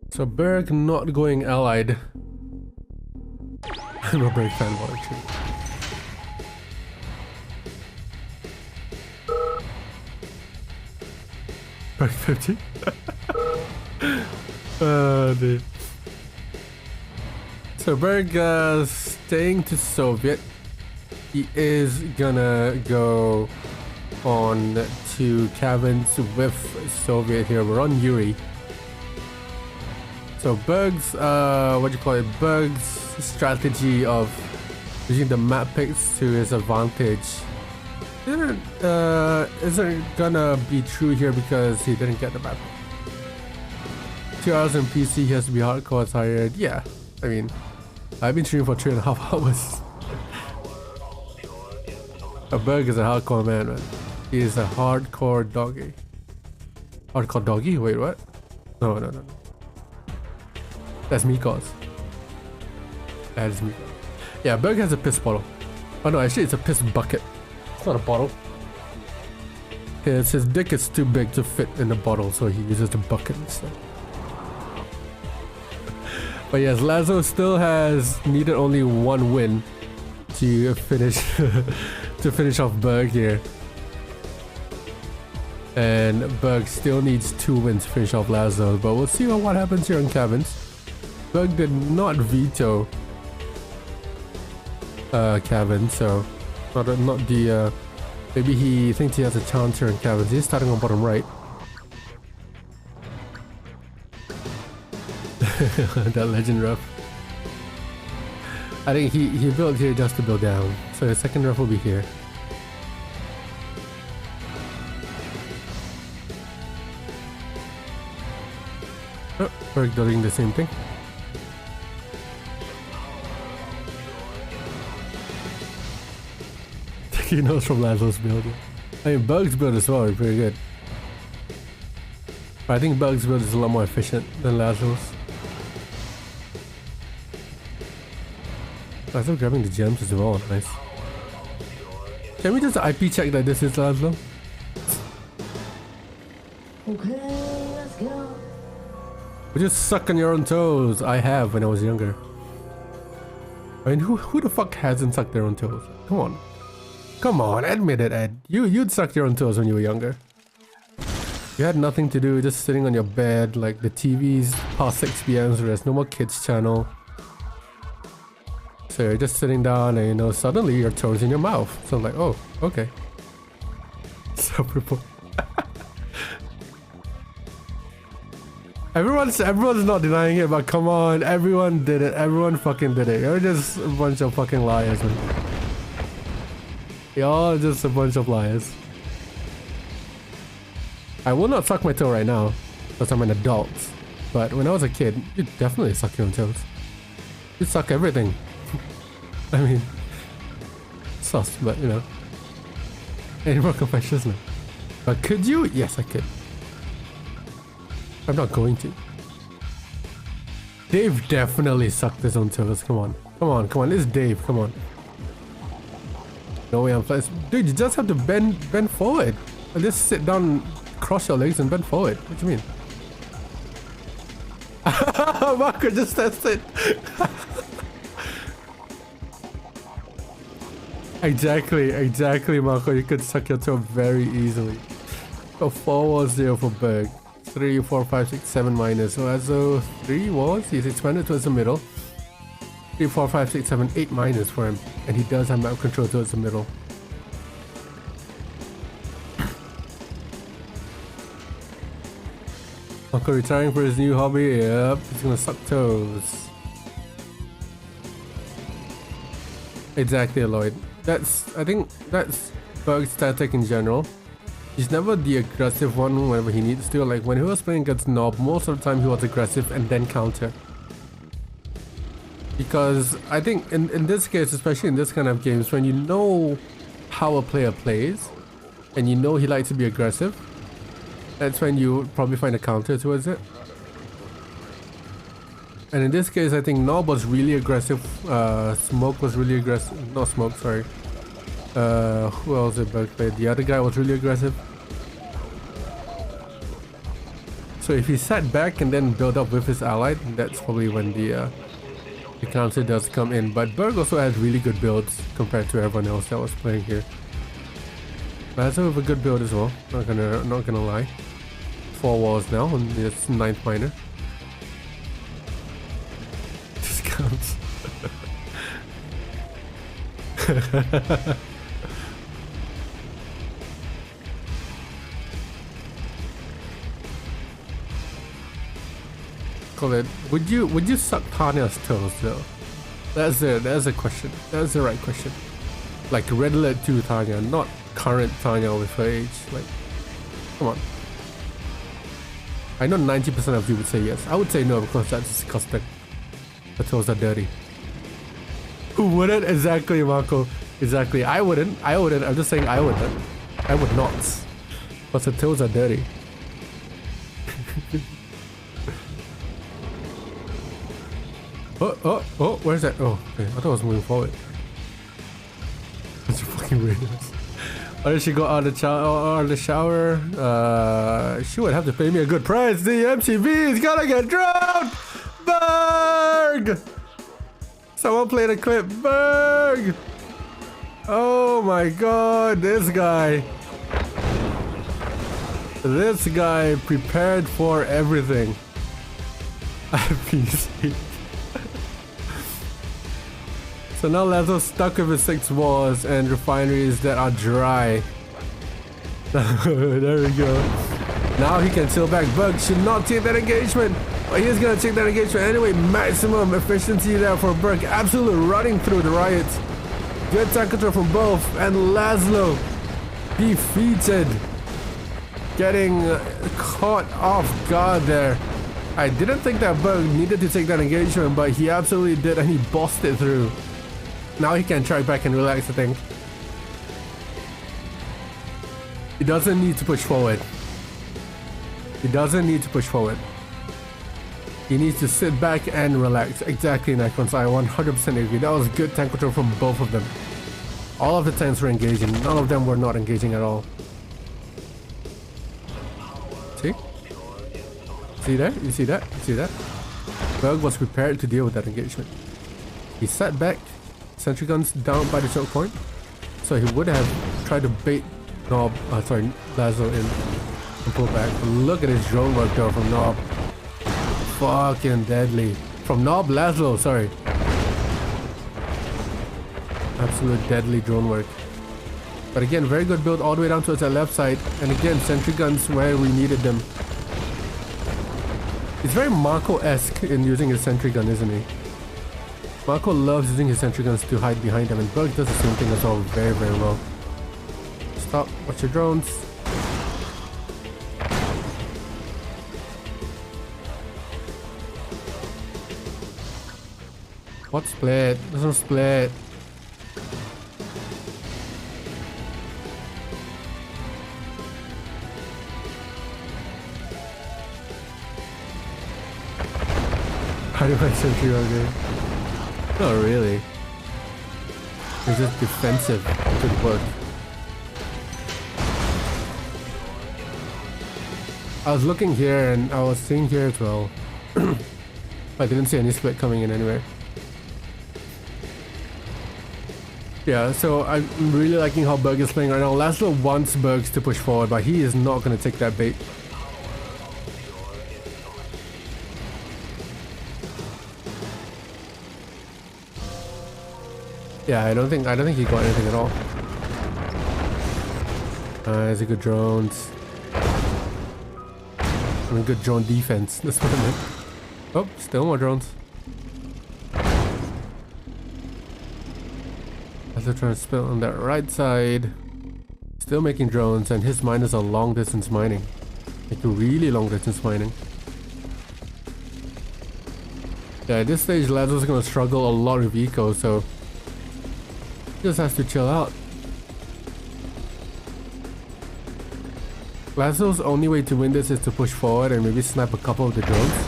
So Berg not going allied. I'm a Berg fan, one too. Berg 50? Oh dude. So Berg staying to Soviet. He is gonna go on to Cavins with Soviet here. We're on Yuri. So Berg's Berg's strategy of using the map picks to his advantage isn't gonna be true here because he didn't get the map. 2 hours in PC, he has to be hardcore tired. Yeah, I mean, I've been streaming for 3.5 hours. Berg is a hardcore man. He is a hardcore doggy. Hardcore doggy? Wait, what? No. That's Miko's. That is Miko. Yeah, Berg has a piss bottle. Oh no, actually it's a piss bucket. It's not a bottle. His dick is too big to fit in the bottle, so he uses the bucket instead. But yes, Lazlo still has needed only 1 win to finish off Berg here. And Berg still needs 2 wins to finish off Lazlo, but we'll see what happens here on Cavins. Berg did not veto Cavins, so not the maybe he thinks he has a chance here in Cavins. He's starting on bottom right. That legend ref. I think he built here just to build down. So his second ref will be here. Oh, Berg doing the same thing. He knows from Lazlo's build. I mean, Berg's build as well is pretty good. But I think Berg's build is a lot more efficient than Lazlo's. Lazlo grabbing the gems as well, nice. Can we just IP check that this is Lazlo? Okay, let's go. You just suck on your own toes. I have when I was younger. I mean, who the fuck hasn't sucked their own toes? Come on. Come on, admit it, Ed. You'd suck your own toes when you were younger. You had nothing to do, just sitting on your bed, like the TV's past 6 p.m. so there's no more kids channel. So you're just sitting down and, you know, suddenly your toes in your mouth. So I'm like, oh, okay. Self-report. Everyone's not denying it, but come on, everyone did it. Everyone fucking did it. You're just a bunch of fucking liars, man. Y'all just a bunch of liars. I will not suck my toe right now, because I'm an adult. But when I was a kid, you definitely suck your own toes. You suck everything. I mean, sus, but you know. Any more confessions now? But could you? Yes, I could. I'm not going to. Dave definitely sucked his own toes. Come on. Come on, come on. This is Dave. Come on. No way I'm fast. Dude, you just have to bend forward. And just sit down, cross your legs and bend forward. What do you mean? Marko just tested. Exactly, Marko. You could suck your toe very easily. So 4 walls 0 for Berg. 3, 4, 5, 6, 7 minus. So as though 3 walls, he's expanded towards the middle. 3, 4, 5, 6, 7, 8 minus for him. And he does have map control towards the middle. Marko retiring for his new hobby. Yep, he's gonna suck toes. Exactly, Lloyd. I think that's Berg's tactic in general. He's never the aggressive one whenever he needs to. Like when he was playing against Nawb, most of the time he was aggressive and then counter. Because I think in this case, especially in this kind of games, when you know how a player plays and you know he likes to be aggressive, that's when you probably find a counter towards it. And in this case, I think Nawb was really aggressive. Smoke was really aggressive. Not Smoke, sorry. Who else did Berg play? The other guy was really aggressive. So if he sat back and then built up with his ally, that's probably when the counter does come in. But Berg also has really good builds compared to everyone else that was playing here. Lazlo with a good build as well. Not gonna lie. 4 walls now, and it's 9th minor. Just counts. Colin, would you suck Tanya's toes though? That's the question. That's the right question. Like Red Alert 2 Tanya, not current Tanya with her age. Like, come on. I know 90% of you would say yes. I would say no because that's disgusting. The toes are dirty. Who wouldn't? Exactly, Marko. Exactly. I wouldn't. I'm just saying I wouldn't. I would not. Because the toes are dirty. Oh, where's that? Oh, okay. I thought I was moving forward. That's fucking weird. Why did she go out of the shower? She would have to pay me a good price. The MCV is gonna get drowned! Berg! Someone play the clip. Berg! Oh my god, this guy. This guy prepared for everything. I've been sick. So now Lazlo's stuck with his 6 walls and refineries that are dry. There we go. Now he can seal back. Berg should not take that engagement. But he's gonna take that engagement anyway. Maximum efficiency there for Berg. Absolutely running through the riots. Good tank control from both. And Lazlo defeated. Getting caught off guard there. I didn't think that Berg needed to take that engagement, but he absolutely did, and he bossed it through. Now he can track back and relax, I think. He doesn't need to push forward. He doesn't need to push forward. He needs to sit back and relax. Exactly, Necrons. I 100% agree. That was good tank control from both of them. All of the tanks were engaging. None of them were not engaging at all. See? See that? You see that? You see that? Berg was prepared to deal with that engagement. He sat back. Sentry guns down by the choke point. So he would have tried to bait Nawb, Lazlo in and pull back. But look at his drone work though from Nawb. Fucking deadly. From Nawb, Lazlo, sorry. Absolute deadly drone work. But again, very good build all the way down towards that left side. And again, sentry guns where we needed them. He's very Marko-esque in using his sentry gun, isn't he? Marko loves using his sentry guns to hide behind them, and Berg does the same thing as well very, very well. Stop, watch your drones. What split? There's no split. How do I sentry gun game? Not really. It's just defensive. It could work. I was looking here and I was seeing here as well. I didn't see any split coming in anywhere. Yeah, so I'm really liking how Berg is playing right now. Lazlo wants Bergs to push forward, but he is not going to take that bait. Yeah, I don't think he got anything at all. It's a good drones. I mean, good drone defense. That's what I meant. Oh, still more drones. As trying to split on that right side. Still making drones, and his miners are long distance mining. Like really long distance mining. Yeah, at this stage, Lazlo's gonna struggle a lot with eco, so he just has to chill out. Lazlo's only way to win this is to push forward and maybe snipe a couple of the drones.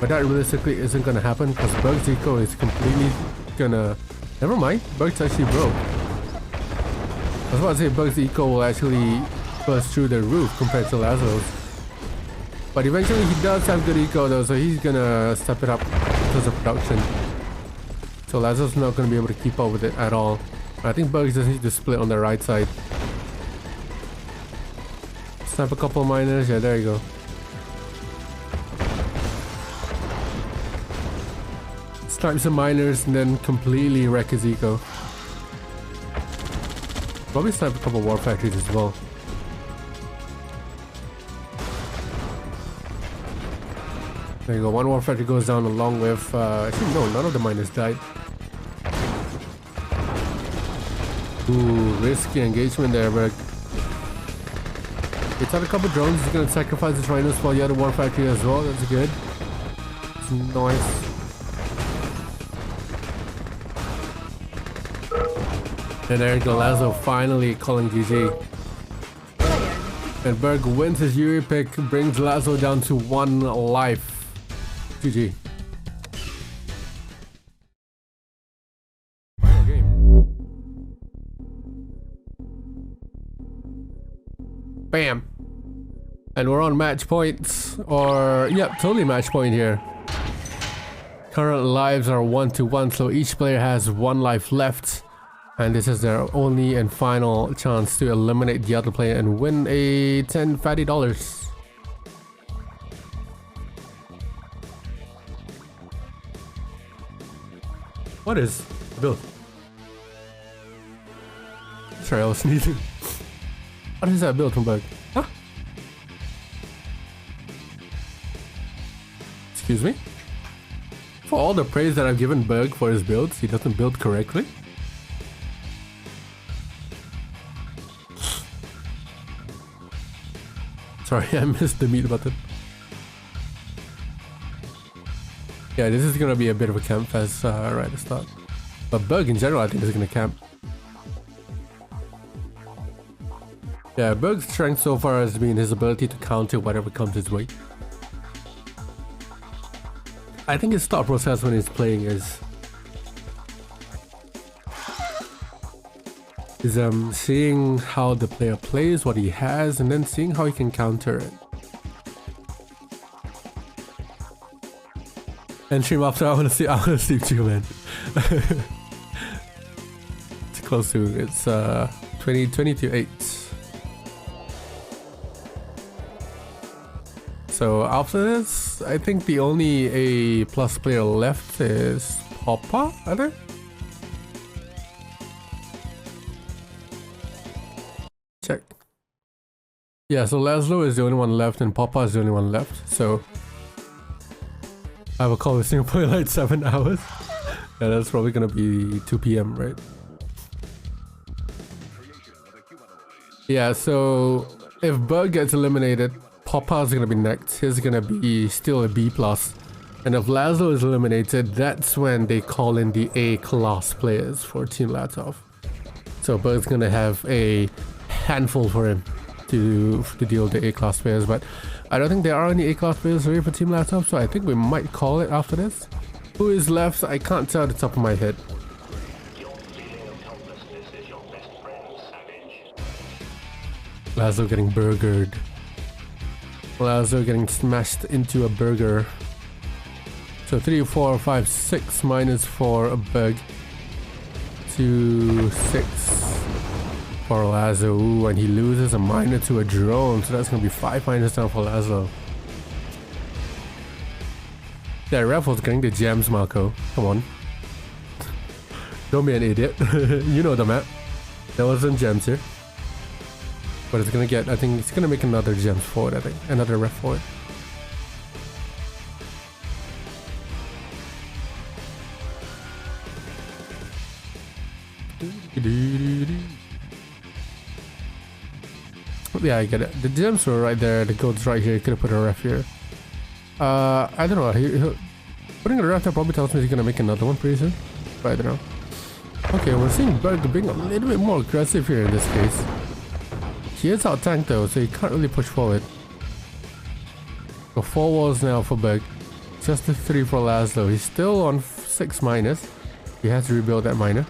But that realistically isn't gonna happen because Berg's eco is completely gonna... Never mind, Berg's actually broke. I was about to say Berg's eco will actually burst through the roof compared to Lazlo's. But eventually he does have good eco though, so he's gonna step it up in terms of production. So Lazlo's not gonna be able to keep up with it at all. I think Berg just needs to split on the right side. Snap a couple of miners, yeah, there you go. Snipe some miners and then completely wreck his eco. Probably snipe a couple of war factories as well. There you go, one war factory goes down along with... actually no, none of the miners died. Ooh, risky engagement there, Berg. It's had a couple drones, he's gonna sacrifice his rhinos for the other war factory as well, that's good. It's nice. And there you go, Lazlo finally calling GG. And Berg wins his Yuri pick, brings Lazlo down to 1 life. GG. Final game. Bam. And we're on match points, or yep, totally match point here. Current lives are 1-1, so each player has 1 life left. And this is their only and final chance to eliminate the other player and win a $10 fatty. What is build? Sorry, I was sneezing. What is that build from Berg? Huh? Excuse me? For all the praise that I've given Berg for his builds, he doesn't build correctly. Sorry, I missed the meat button. Yeah, this is gonna be a bit of a camp fest right at the start. But Berg in general, I think, is gonna camp. Yeah, Berg's strength so far has been his ability to counter whatever comes his way. I think his thought process when he's playing is seeing how the player plays, what he has, and then seeing how he can counter it. And stream after, I wanna sleep too, man. It's close to, it's 20 to 8. So after this, I think the only A+ player left is Papa, I think? Check. Yeah, so Lazlo is the only one left and Papa is the only one left, so I have a call with Singapore in like 7 hours. Yeah, that's probably gonna be 2 PM, right? Yeah, so if Burg gets eliminated, Papa's gonna be next. He's gonna be still a B+. And if Lazlo is eliminated, that's when they call in the A-class players for Team Latof. So Berg's gonna have a handful for him to deal with the A-class players, but I don't think there are any A-class players ready for Team Latof, so I think we might call it after this. Who is left? I can't tell at the top of my head. Lazlo getting burgered. Lazlo getting smashed into a burger. So 3, 4, 5, 6 minus for a Berg. 2, 6 for Lazlo. Ooh, and he loses a minor to a drone. So that's going to be 5 minus down for Lazlo. Yeah, Raffles getting the gems, Marko. Come on. Don't be an idiot. You know the map. There wasn't gems here. But it's gonna get, I think it's gonna make another gems forward, I think. Another ref forward. Yeah, I get it. The gems were right there, the gold's right here. You could have put a ref here. I don't know. Putting a ref there probably tells me he's gonna make another one pretty soon. But I don't know. Okay, we're seeing Berg being a little bit more aggressive here in this case. He is out tanked though, so he can't really push forward. So 4 walls now for Berg. Just a 3 for Lazlo. He's still on 6 minus. He has to rebuild that minor.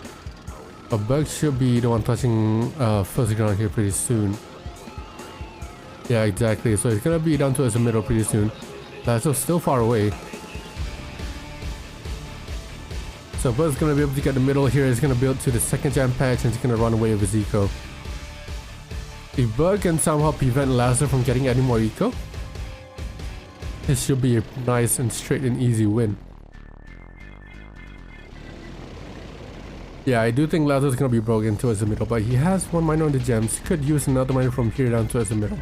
But Berg should be the one touching first ground here pretty soon. Yeah, exactly. So he's gonna be down towards the middle pretty soon. Lazlo's still far away. So Berg's gonna be able to get the middle here. He's gonna build to the second jam patch and he's gonna run away with his eco. If Berg can somehow prevent Lazlo from getting any more eco, this should be a nice and straight and easy win. Yeah, I do think Lazlo's gonna be broken towards the middle, but he has 1 minor on the gems. He could use another minor from here down towards the middle.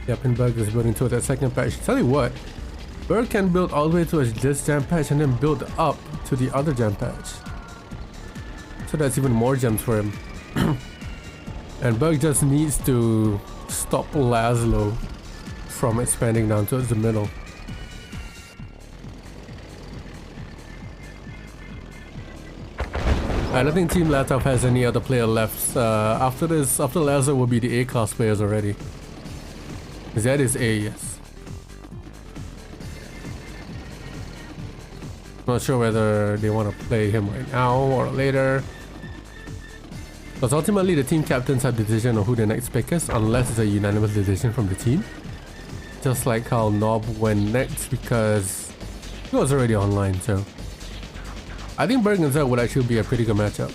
Yep, and Berg is building towards that second patch. Tell you what, Berg can build all the way towards this jam patch and then build up to the other jam patch. So that's even more gems for him. And Berg just needs to stop Lazlo from expanding down towards the middle. I don't think Team Latof has any other player left. After this, after Lazlo will be the A-class players already. Zed is A, yes. Not sure whether they want to play him right now or later. Because ultimately the team captains have the decision on who the next pick is, unless it's a unanimous decision from the team. Just like how Nawb went next because he was already online, so I think Berg and Zed would actually be a pretty good matchup.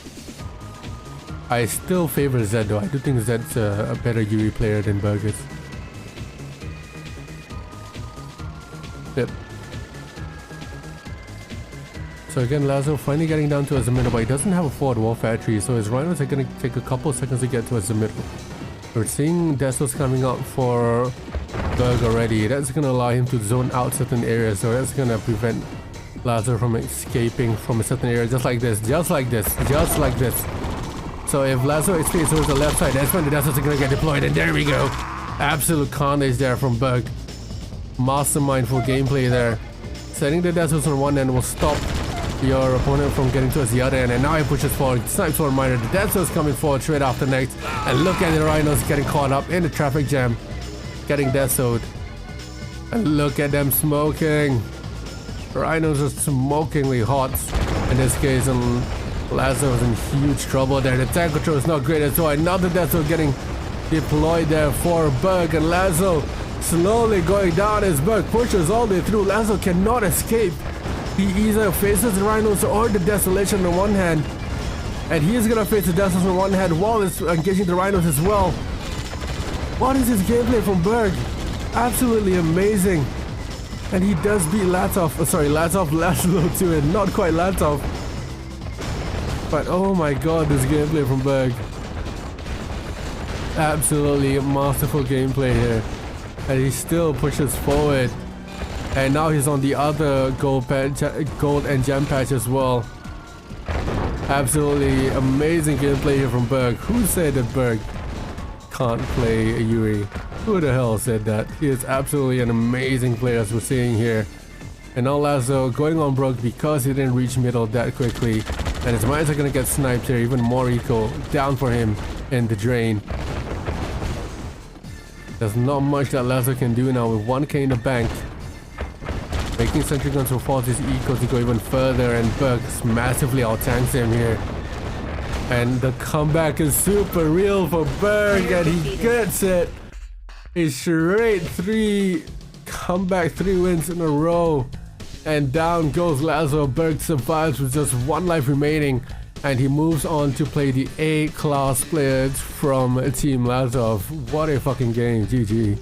I still favor Zed though. I do think Zed's a better Yuri player than Berg is. Yep. So again, Lazlo finally getting down towards the middle, but he doesn't have a forward wall factory, so his rhinos are going to take a couple of seconds to get towards the middle. We're seeing Desos coming up for Berg already. That's gonna allow him to zone out certain areas, so that's gonna prevent Lazlo from escaping from a certain area, just like this, just like this, just like this. So if Lazlo escapes towards the left side, that's when the Desos are gonna get deployed, and there we go. Absolute carnage there from Berg. Mastermindful gameplay there. Setting the Desos on one end will stop your opponent from getting towards the other end, and now he pushes forward, snipes one miner. The Desos coming forward straight after next, and look at the Rhinos getting caught up in the traffic jam, getting Desoed. And look at them smoking. Rhinos are smokingly hot in this case, and Lazlo is in huge trouble there. The tank control is not great as well. Another Deso getting deployed there for Berg, and Lazlo slowly going down as Berg pushes all the way through. Lazlo cannot escape. He either faces the Rhinos or the Desolation on one hand, and he is gonna face the Desolation on one hand while it's engaging the Rhinos as well. What is this gameplay from Berg? Absolutely amazing. And he does beat Lazlo to it. Not quite Latof, but oh my god, this gameplay from Berg. Absolutely masterful gameplay here. And he still pushes forward. And now he's on the other gold and gem patch as well. Absolutely amazing gameplay here from Berg. Who said that Berg can't play Yuri? Who the hell said that? He is absolutely an amazing player as we're seeing here. And now Lazlo going on Burg because he didn't reach middle that quickly. And his mines are gonna get sniped here. Even more eco down for him in the drain. There's not much that Lazlo can do now with 1k in the bank. Making sentry guns will force his eco to go even further, and Berg massively out-tanks him here. And the comeback is super real for Berg, and he gets it. A straight 3 comeback, 3 wins in a row. And down goes Lazlo. Berg survives with just 1 life remaining, and he moves on to play the A-class players from Team Lazlo. What a fucking game, GG.